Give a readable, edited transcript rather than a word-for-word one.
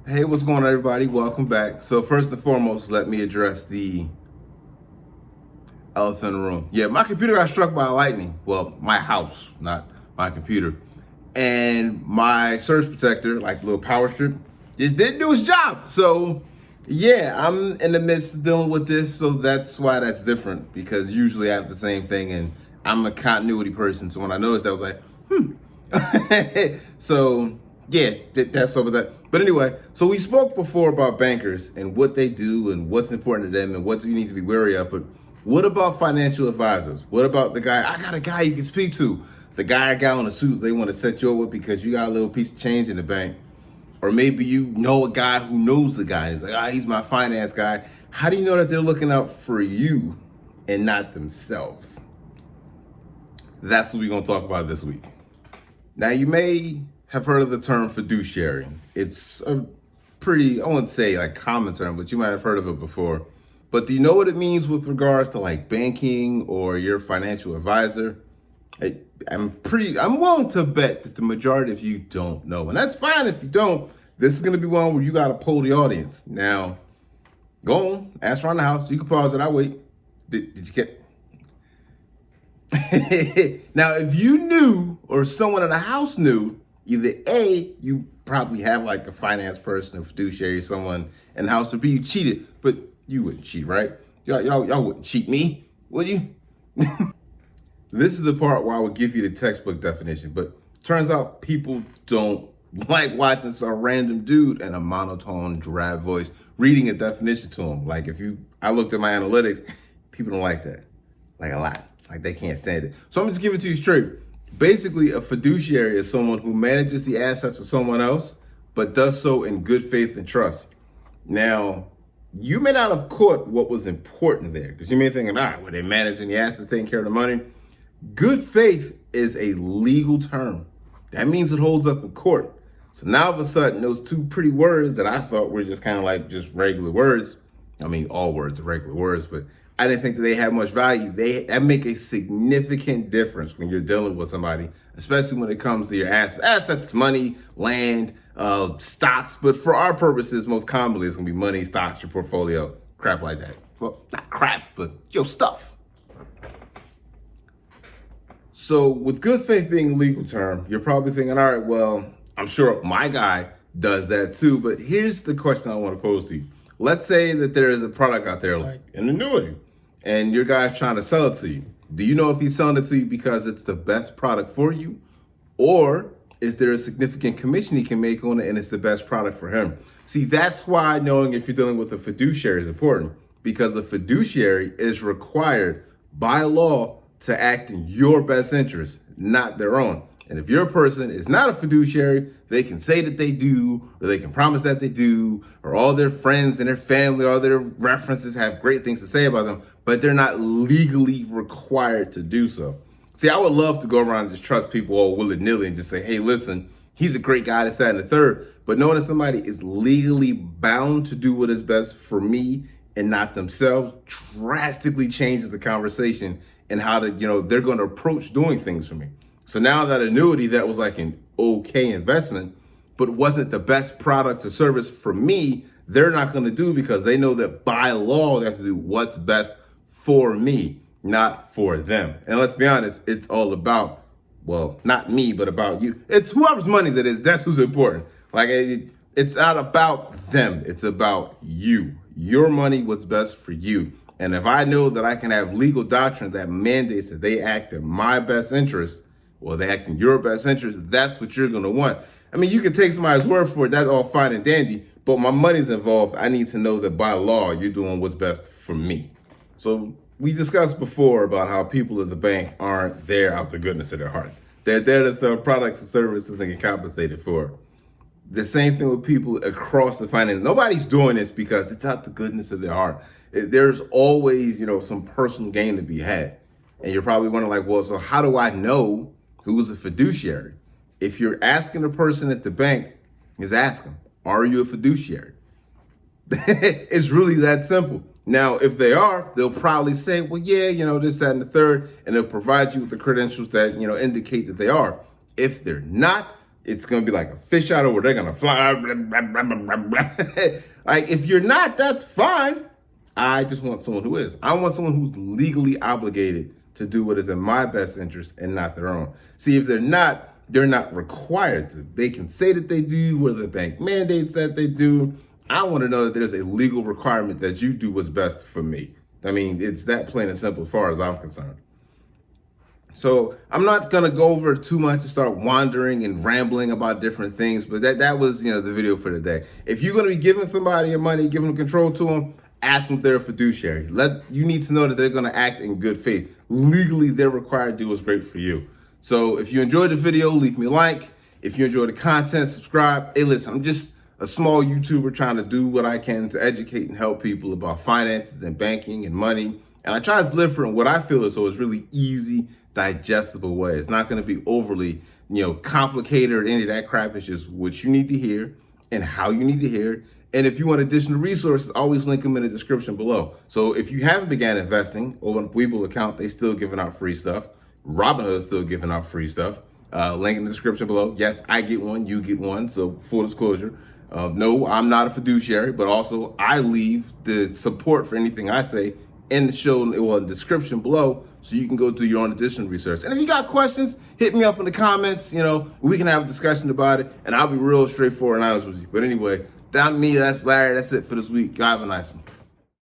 Hey, what's going on, everybody? Welcome back. So first and foremost, let me address the elephant in the room. Yeah, my computer got struck by lightning. Well, my house, not my computer. And my surge protector, like the little power strip, just didn't do its job. So yeah, I'm in the midst of dealing with this. So that's why that's different, because usually I have the same thing and I'm a continuity person. So when I noticed that, I was like, so yeah, that's over that. But anyway, so we spoke before about bankers and what they do and what's important to them and what you need to be wary of. But what about financial advisors? What about the guy? I got a guy you can speak to. The guy got on a suit they want to set you up with because you got a little piece of change in the bank. Or maybe you know a guy who knows the guy. He's like, he's my finance guy. How do you know that they're looking out for you and not themselves? That's what we're going to talk about this week. Now, you may have heard of the term fiduciary. It's a pretty, I wouldn't say like common term, but you might have heard of it before. But do you know what it means with regards to like banking or your financial advisor? I'm willing to bet that the majority of you don't know. And that's fine if you don't. This is going to be one where you got to poll the audience. Now, go on, ask around the house. You can pause it. I'll wait. Did you get now, if you knew or someone in the house knew, either A, you probably have like a finance person, a fiduciary, someone in the house, or B, you cheated, but you wouldn't cheat, right? Y'all wouldn't cheat me, would you? This is the part where I would give you the textbook definition, but turns out people don't like watching some random dude in a monotone, dry voice reading a definition to them. Like I looked at my analytics, people don't like that, like a lot. Like they can't stand it. So I'm gonna just give it to you straight. Basically, a fiduciary is someone who manages the assets of someone else, but does so in good faith and trust. Now, you may not have caught what was important there, because you may think, well, they're managing the assets, taking care of the money. Good faith is a legal term. That means it holds up in court. So now all of a sudden, those two pretty words that I thought were just kind of like just regular words. I mean, all words are regular words, but I didn't think that they had much value. That make a significant difference when you're dealing with somebody, especially when it comes to your assets, money, land, stocks. But for our purposes, most commonly, it's gonna be money, stocks, your portfolio, crap like that. Well, not crap, but your stuff. So with good faith being a legal term, you're probably thinking, all right, well, I'm sure my guy does that too. But here's the question I want to pose to you. Let's say that there is a product out there like an annuity and your guy's trying to sell it to you. Do you know if he's selling it to you because it's the best product for you? Or is there a significant commission he can make on it and it's the best product for him? See, that's why knowing if you're dealing with a fiduciary is important, because a fiduciary is required by law to act in your best interest, not their own. And if your person is not a fiduciary, they can say that they do, or they can promise that they do, or all their friends and their family, all their references have great things to say about them, but they're not legally required to do so. See, I would love to go around and just trust people all willy-nilly and just say, hey, listen, he's a great guy, this, that, and the third. But knowing that somebody is legally bound to do what is best for me and not themselves drastically changes the conversation and how they're going to approach doing things for me. So now that annuity that was like an okay investment, but wasn't the best product or service for me, they're not going to do, because they know that by law they have to do what's best for me, not for them. And let's be honest, it's all about, well, not me, but about you. It's whoever's money it is, that's who's important. Like it's not about them, it's about you. Your money, what's best for you. And if I know that I can have legal doctrine that mandates that they act in my best interest, or they act in your best interest, that's what you're going to want. I mean, you can take somebody's word for it. That's all fine and dandy. But my money's involved. I need to know that by law, you're doing what's best for me. So we discussed before about how people at the bank aren't there out the goodness of their hearts. They're there to sell products and services and get compensated for it. The same thing with people across the finance. Nobody's doing this because it's out the goodness of their heart. There's always, some personal gain to be had. And you're probably wondering like, well, so how do I know who's a fiduciary? If you're asking a person at the bank, is ask them, are you a fiduciary? It's really that simple. Now, if they are, they'll probably say, well, yeah, this, that, and the third, and they'll provide you with the credentials that, indicate that they are. If they're not, it's going to be like a fish out of where they're going to fly. Blah, blah, blah, blah, blah. Like, if you're not, that's fine. I just want someone who is. I want someone who's legally obligated to do what is in my best interest and not their own. See, if they're not required to. They can say that they do, where the bank mandates that they do. I want to know that there's a legal requirement that you do what's best for me. I mean, it's that plain and simple as far as I'm concerned. So I'm not going to go over too much and start wandering and rambling about different things, but that was, the video for today. If you're going to be giving somebody your money, giving them control to them, ask them if they're a fiduciary. You need to know that they're going to act in good faith. Legally, they're required to do what's great for you. So if you enjoyed the video, leave me a like. If you enjoy the content, subscribe. Hey, listen, I'm just a small YouTuber trying to do what I can to educate and help people about finances and banking and money. And I try to deliver in what I feel is so it's really easy, digestible way. It's not going to be overly, complicated or any of that crap. It's just what you need to hear and how you need to hear it. And if you want additional resources, always link them in the description below. So if you haven't began investing, over on Webull account, they still giving out free stuff. Robinhood is still giving out free stuff. Link in the description below. Yes, I get one, you get one. So full disclosure. No, I'm not a fiduciary, but also I leave the support for anything I say in the show, in the description below, so you can go do your own additional research. And if you got questions, hit me up in the comments. We can have a discussion about it, and I'll be real straightforward and honest with you. But anyway, that's me, that's Larry, that's it for this week. Y'all have a nice one.